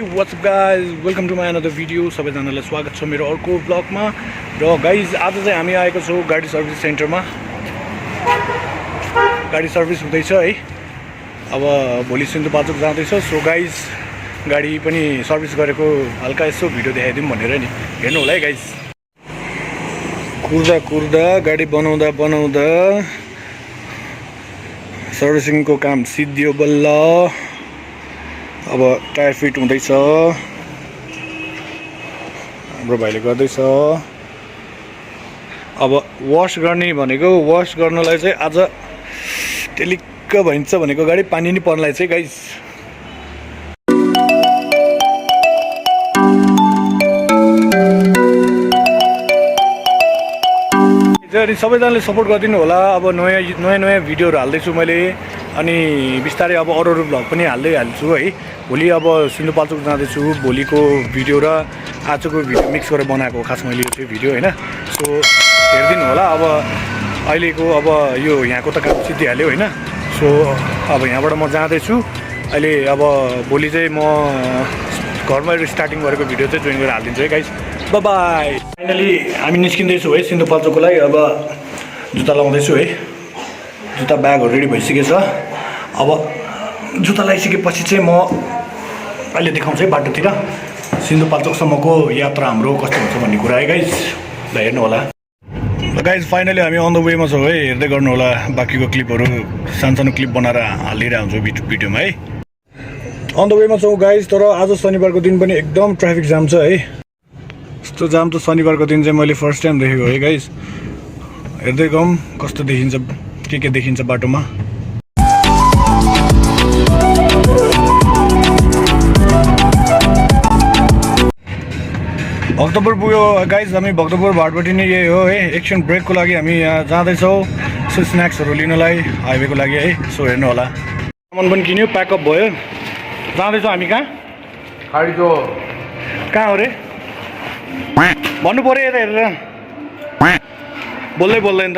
WhatsApp guys welcome to my another video. सबैजनालाई स्वागत छ मेरो अर्को ब्लगमा। र गाइज आज चाहिँ हामी आएको छौँ गाडी सर्भिस सेन्टरमा। गाडी सर्भिस हुँदैछ है। अब भोलि सिन्धुपाल्चोक जाँदैछ। सो गाइज गाडी पनि सर्भिस गरेको हल्का यसो भिडियो देखाइदिउँ भनेर नि हेर्नु होला है गाइज। कुर्दा कुर्दा गाडी बनाउँदा बनाउँदा सर्भिसिङको काम सिद्धियो बल्ल। अब टायर फिट हुँदैछ, हाम्रो भाइले गर्दैछ। अब वास गर्ने भनेको, वास गर्नलाई चाहिँ आज टेलिक्क भइन्छ भनेको गाडी पानी नै पर्नलाई चाहिँ गाइस। अनि सबैजनाले सपोर्ट गरिदिनु होला। अब नयाँ भिडियोहरू हाल्दैछु मैले, अनि बिस्तारै अब अरू भ्लग पनि हाल्छु है। भोलि अब सिन्धुपाल्चोक जाँदैछु। भोलिको भिडियो र आजको भिडियो मिक्स गरेर बनाएको खास मैले यो चाहिँ भिडियो होइन। सो हेरिदिनु होला। अब अहिलेको अब यो यहाँको त काम सिद्धिहाल्यो होइन। सो अब यहाँबाट म जाँदैछु अहिले। अब भोलि चाहिँ म घरमा स्टार्टिङ गरेको भिडियो चाहिँ जोइन गरेर हालिदिन्छु है गाइस। By by. फाइनली हामी निस्किँदैछु है सिन्धुपाल्चोकको लागि। अब जुत्ता लाउँदैछु है। जुत्ता ब्यागहरू रेडी भइसकेछ। अब जुत्ता लगाइसकेपछि चाहिँ म अहिले देखाउँछु है बाटोतिर सिन्धुपाल्चोकसम्मको यात्रा हाम्रो कस्तो हुन्छ भन्ने कुरा है गाइज। ल हेर्नु होला। गाइज फाइनली हामी अन द वेमा छौँ है। हेर्दै गर्नु होला। बाँकीको क्लिपहरू सानो क्लिप बनाएर हालिदिएर हुन्छु भिडियोमा है। अन द वेमा छौँ गाइज। तर आज शनिबारको दिन पनि एकदम ट्राफिक जाम छ है। यस्तो जाम त शनिबारको दिन चाहिँ मैले फर्स्ट टाइम देखेको है गाइज। हेर्दै गरौँ कस्तो देखिन्छ, के देखिन्छ बाटोमा। भक्तपुर पुग्यो गाइज। हामी भक्तपुर भाटपट्टि नै यही हो है। एकछिन ब्रेकको लागि हामी यहाँ जाँदैछौँ सो स्न्याक्सहरू लिनलाई हाइवेको लागि है। सो हेर्नु होला। सामान पनि किन्यो, प्याकअप भयो। जाँदैछौँ हामी कहाँ? खाडीको कहाँ हो रे भन्नु पऱ्यो। यता हेरेर बोल्दैन त।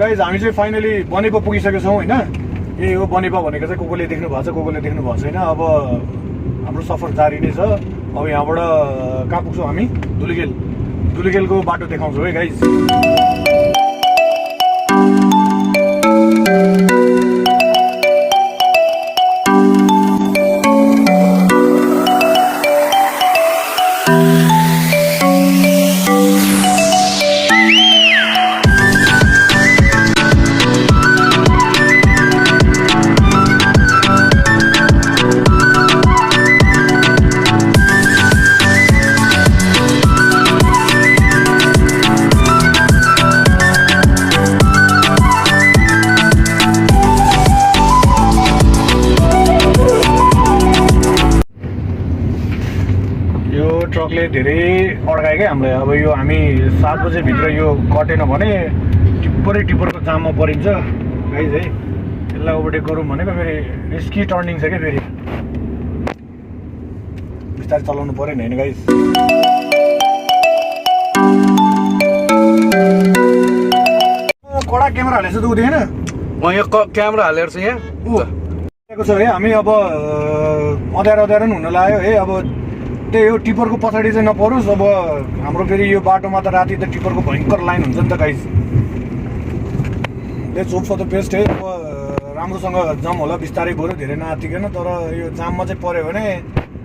गाइज हामी चाहिँ फाइनली बनेपा पुगिसकेको छौँ होइन। यही हो बनेपा भनेको चाहिँ। कोले देख्नु भएको छ, कोले देख्नु भएको छैन। अब हाम्रो सफर जारी नै छ। अब यहाँबाट कहाँ पुग्छौँ हामी? धुलीखेलको बाटो देखाउँछौँ है गाइज। ट्रकले धेरै अड्कायो क्या हामीलाई। अब यो हामी 7 बजेभित्र यो कटेन भने टिप्परको जाममा परिन्छ गाइज है। यसलाई ओभरटेक गरौँ भनेको फेरि रिस्की टर्निङ छ क्या। फेरि बिस्तारै चलाउनु पऱ्यो नि होइन गाइज। कडा क्यामेरा हालेको छ त ऊ देखेन? यहाँ क्यामेरा हालेर छ यहाँ ऊ छ है। हामी अब अँध्यारो पनि हुन लाग्यो है। अब त्यही हो, टिप्परको पछाडि चाहिँ नपरोस्। अब हाम्रो फेरि यो बाटोमा त राति त टिप्परको भयङ्कर लाइन हुन्छ नि त guys. Let's hope for the best है। अब राम्रोसँग जाम होला, बिस्तारै गऱ्यो, धेरै नआतिकन। तर यो जाममा चाहिँ पऱ्यो भने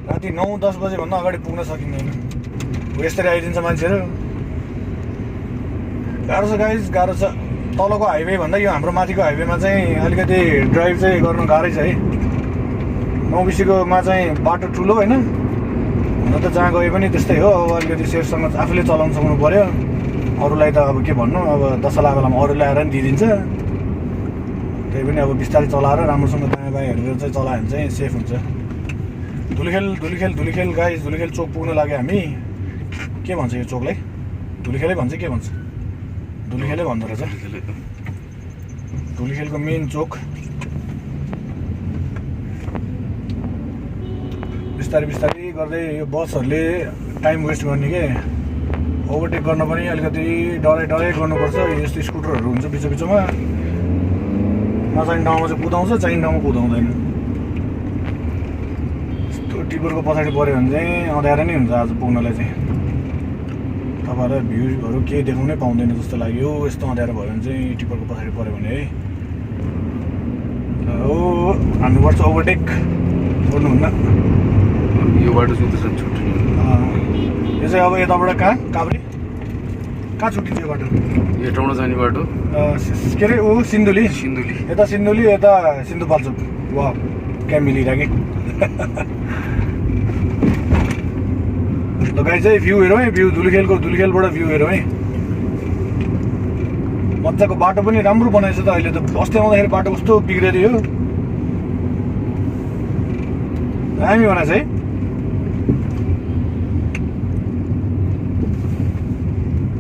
राति 9-10 बजेभन्दा अगाडि पुग्न सकिँदैन। यस्तरी आइदिन्छ मान्छेहरू। गाह्रो छ गाइज, गाह्रो छ। तलको हाइवे भन्दा यो हाम्रो माथिको हाइवेमा चाहिँ अलिकति ड्राइभ चाहिँ गर्नु गाह्रै छ है। नौबिसीकोमा चाहिँ बाटो ठुलो होइन, हुन त जहाँ गए पनि त्यस्तै हो। अब अलिकति सेफसँग आफूले चलाउनु सक्नु पऱ्यो। अरूलाई त अब के भन्नु, अब दशा लागेको बेलामा अरूले आएर पनि दिइदिन्छ। त्यही पनि अब बिस्तारै चलाएर राम्रोसँग दायाँ बायाँ हेरेर चाहिँ चलायो भने चाहिँ सेफ हुन्छ। धुलीखेल गाइज। धुलीखेल चोक पुग्न लाग्यो हामी। के भन्छ यो चोकलाई? धुलीखेलै भन्छ के भन्छ? धुलीखेलै भन्दो रहेछ। धुलीखेलको मेन चोक। बिस्तारै बिस्तारै गर्दै यो बसहरूले टाइम वेस्ट गर्ने के ओभरटेक गर्न पनि अलिकति डराइ गर्नुपर्छ। यस्तो स्कुटरहरू हुन्छ बिच बिचमा नचाहिने ठाउँमा चाहिँ कुदाउँछ, चाहिने ठाउँमा कुदाउँदैन। यस्तो टिपरको पछाडि पऱ्यो भने चाहिँ अँध्यारो नै हुन्छ आज पुग्नलाई चाहिँ। तपाईँहरूलाई भ्यूहरू केही देखाउनै पाउँदैन जस्तो लाग्यो यस्तो अँध्यारो भयो भने चाहिँ टिपरको पछाडि पऱ्यो भने है। हो हान्नुपर्छ ओभरटेक, छोड्नुहुन्न। यो बाटो चाहिँ त्यसरी छुट्टिने यो चाहिँ अब यताबाट काभ्रे कहाँ छुट्टिन्छ यो बाटो? यो ठाउँमा जाने बाटो के अरे ऊ सिन्धुली यता सिन्धुली यता सिन्धुपाल्चोक। वा क्या मिलिरहेको ल गाई चाहिँ भ्यू हेरौँ है, भ्यू धुलीखेलबाट भ्यू हेरौँ है। मजाको बाटो पनि राम्रो बनाएछ त अहिले त। अस्ति आउँदाखेरि बाटो कस्तो बिग्रियो दामी बनाएछ है।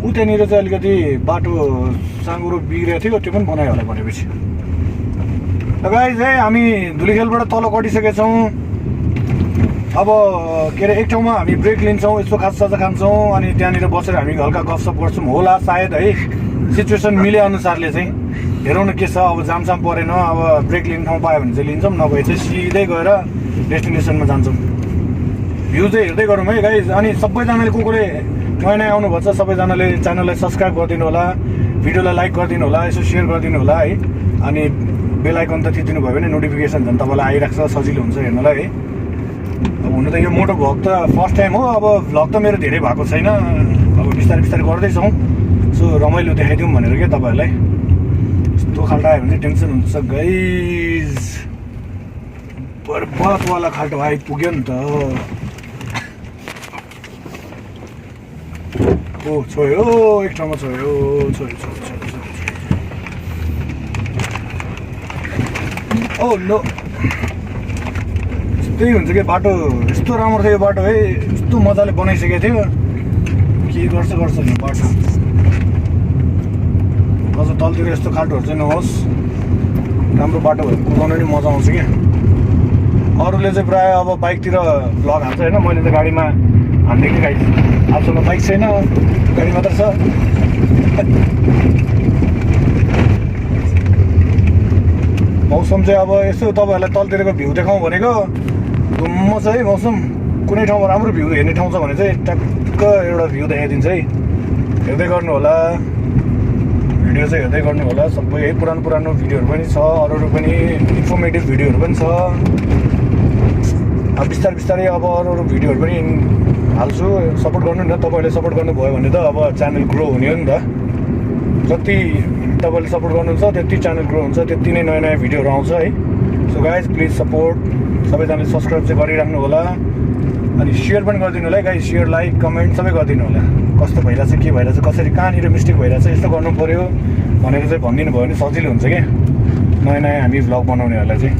ऊ त्यहाँनिर चाहिँ अलिकति बाटो साँगुरो बिग्रिएको थियो, त्यो पनि बनायो होला भनेपछि। ल गाइस है हामी धुलीखेलबाट तल कटिसकेका छौँ। अब के अरे एक ठाउँमा हामी ब्रेक लिन्छौँ, यसो खाजासाजा खान्छौँ अनि त्यहाँनिर बसेर हामी हल्का गफसप गर्छौँ होला सायद है। सिचुएसन मिले अनुसारले चाहिँ हेरौँ न के छ। अब जामसाम परेन, अब ब्रेक लिने ठाउँ पायो भने चाहिँ लिन्छौँ, नभए चाहिँ सिधै गएर डेस्टिनेसनमा जान्छौँ। भ्यू चाहिँ हेर्दै गरौँ है गाइस। अनि सबैजनाले को कोले नयाँ नयाँ आउनुभएको छ सबैजनाले च्यानललाई सब्सक्राइब गरिदिनु होला, भिडियोलाई लाइक गरिदिनु होला, यसो सेयर गरिदिनु होला है। अनि बेल आइकन त थिचिदिनु भयो भने नोटिफिकेसन झन् तपाईँलाई आइरहेको छ, सजिलो हुन्छ हेर्नलाई है। अब हुन त यो मोटो भ्लग त फर्स्ट टाइम हो। अब भ्लग त मेरो धेरै भएको छैन, अब बिस्तारै बिस्तारै गर्दैछौँ। सो रमाइलो देखाइदिउँ भनेर क्या तपाईँहरूलाई। यस्तो खाल्टो आयो भने चाहिँ टेन्सन हुन्छ गाइज। बर्बादवाला खाल्टो आइपुग्यो नि त। ओ छोयो एक ठाउँमा छोयो। ओ नो त्यही हुन्छ कि बाटो यस्तो राम्रो थियो यो बाटो है। यस्तो मजाले बनाइसकेको थियो, के गर्छ नि बाटो। अझ तलतिर यस्तो खाल्टोहरू चाहिँ नहोस्, राम्रो बाटो भयो कुदाउनु पनि मजा आउँछ क्या। अरूले चाहिँ प्रायः अब बाइकतिर भ्लग हाल्छ होइन, मैले त गाडीमा हान्दै कि गाडी। आफूसँग बाइक छैन, गाडी मात्र छ। मौसम चाहिँ अब यसो तपाईँहरूलाई तलतिरको भ्यू देखाउँ भनेको धुम्म छ है मौसम। कुनै ठाउँमा राम्रो भ्यू हेर्ने ठाउँ छ भने चाहिँ टक्क एउटा भ्यू देखाइदिन्छ है। हेर्दै गर्नु होला, भिडियो चाहिँ हेर्दै गर्नु होला। सबै है पुरानो भिडियोहरू पनि छ, अरू पनि इन्फर्मेटिभ भिडियोहरू पनि छ। अब बिस्तारै अब अरू भिडियोहरू पनि हाल्छु, सपोर्ट गर्नु नि त। तपाईँहरूले सपोर्ट गर्नुभयो भने त अब च्यानल ग्रो हुने हो नि त। जति तपाईँले सपोर्ट गर्नुहुन्छ त्यति च्यानल ग्रो हुन्छ, त्यति नै नयाँ नयाँ भिडियोहरू आउँछ है। सो गाइज प्लिज सपोर्ट, सबैजनाले सब्सक्राइब चाहिँ गरिराख्नु होला। अनि सेयर पनि गरिदिनु होला है गाइज। सेयर लाइक कमेन्ट सबै गरिदिनु होला। कस्तो भइरहेछ, के भइरहेछ, कसरी कहाँनिर मिस्टेक भइरहेछ, यस्तो गर्नु पऱ्यो भनेर चाहिँ भनिदिनु भयो भने सजिलो हुन्छ क्या नयाँ नयाँ हामी भ्लग बनाउनेहरूलाई चाहिँ।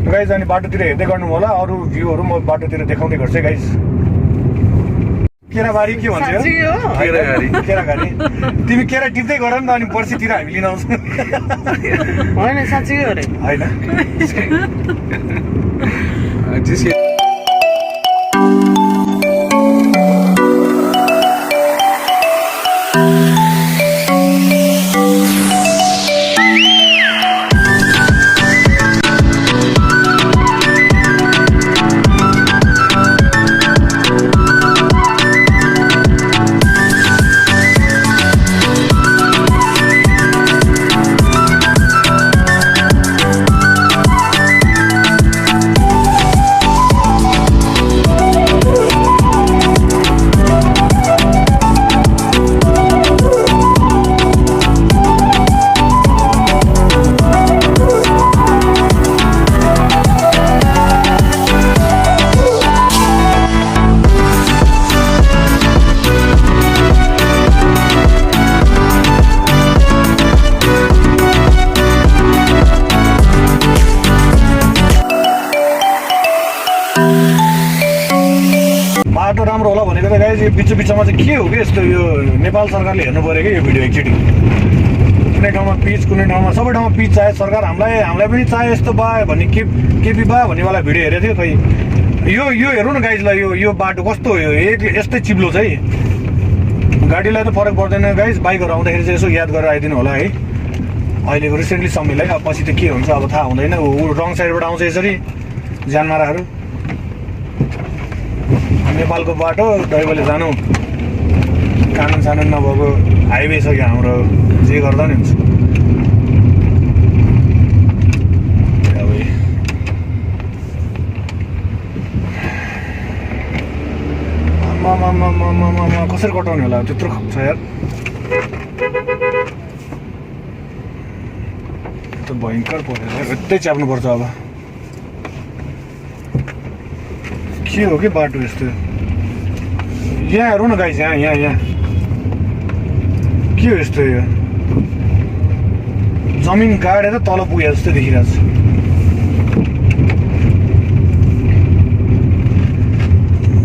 गाइज अनि बाटोतिर हेर्दै गर्नु होला, अरू भ्यूहरू म बाटोतिर देखाउँदै गर्छु है गाइज। केराबारी के भन्छ? केराघारी। तिमी केरा टिप्दै गर नि त, अनि पर्सितिर हामी लिन आउँछौँ। होइन साँच्चै हो अरे होइन। बाटो राम्रो होला भनेको त गाइज यो बिचमा चाहिँ के हो कि यस्तो, यो नेपाल सरकारले हेर्नु पऱ्यो कि यो भिडियो एकचोटि। कुनै ठाउँमा पिच कुनै ठाउँमा सबै ठाउँमा पिच चाहे सरकार हामीलाई पनि चाहे यस्तो भयो भने केपी भयो भन्नेवाला भिडियो हेरेको थियो खै यो हेर्नु न गाइजलाई यो बाटो कस्तो हो यस्तै चिप्लो छ है गाडीलाई त फरक पर्दैन गाइज बाइकहरू आउँदाखेरि चाहिँ यसो याद गरेर आइदिनु होला है अहिलेको रिसेन्टली समयलाई अब पछि त के हुन्छ अब थाहा हुँदैन ऊ रङ साइडबाट आउँछ यसरी ज्यानमाराहरू नेपालको बाटो दैवले जानु कानुन सानुन नभएको हाइवे छ क्या हाम्रो जे गर्दा नि हुन्छ कसरी कटाउने होला त्यत्रो छ यार त भयङ्कर परेर यतै च्याप्नुपर्छ अब के हो कि बाटो यस्तो यहाँ हेरौँ न गाइस यहाँ के हो यस्तो यो जमिन काटेर तल पुगे जस्तो देखिरहेको छ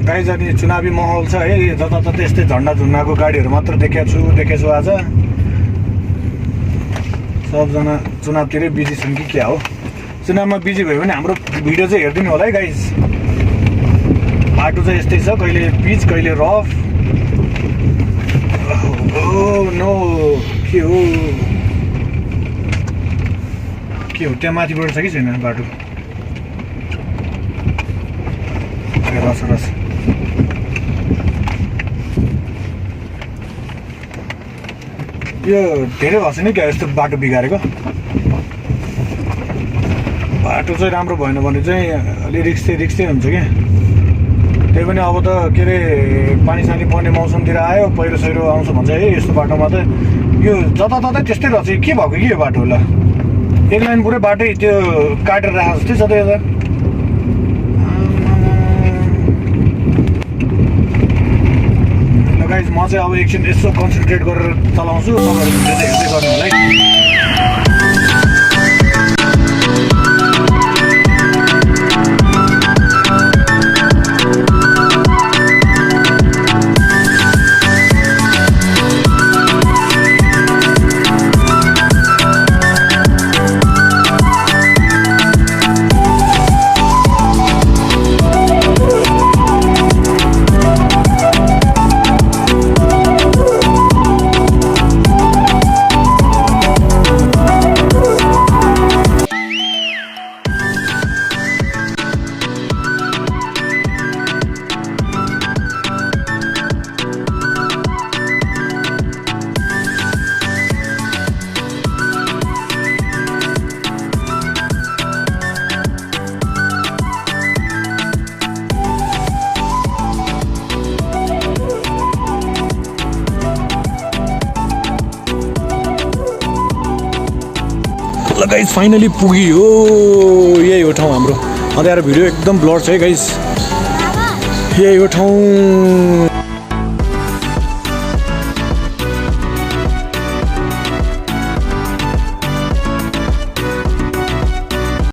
गाइस अनि चुनावी माहौल छ है जताततै यस्तै झन्डा झुन्डाको गाडीहरू मात्र देखेको छु आज सबजना चुनावतिरै बिजी छन् कि क्या हो चुनावमा बिजी भयो भने हाम्रो भिडियो चाहिँ हेरिदिनु होला है गाइस बाटो चाहिँ यस्तै छ कहिले पिच कहिले रफ नो के हो त्यहाँ माथिबाट छ कि छैन बाटो रस यो धेरै भएको छैन क्या यस्तो बाटो बिगारेको बाटो चाहिँ राम्रो भएन भने चाहिँ अलि रिक्सै हुन्छ क्या त्यही पनि अब त के अरे पानी सानी पर्ने मौसमतिर आयो पहिरो सहिरो आउँछ भन्छ है यस्तो बाटोमा त यो जताततै त्यस्तै रहेछ के भएको कि यो बाटो होला एक लाइन पुरै बाटै त्यो काटेर राखेको जस्तै छ त यता गाइस म चाहिँ अब एकछिन यसो कन्सन्ट्रेट गरेर चलाउँछु तपाईँहरू भिडियो चाहिँ हेर्दै गर्नु होला है ल गाइस फाइनली पुग्यो यही हो ठाउँ हाम्रो अन्त यार भिडियो एकदम ब्लर छ है गाइस यही हो ठाउँ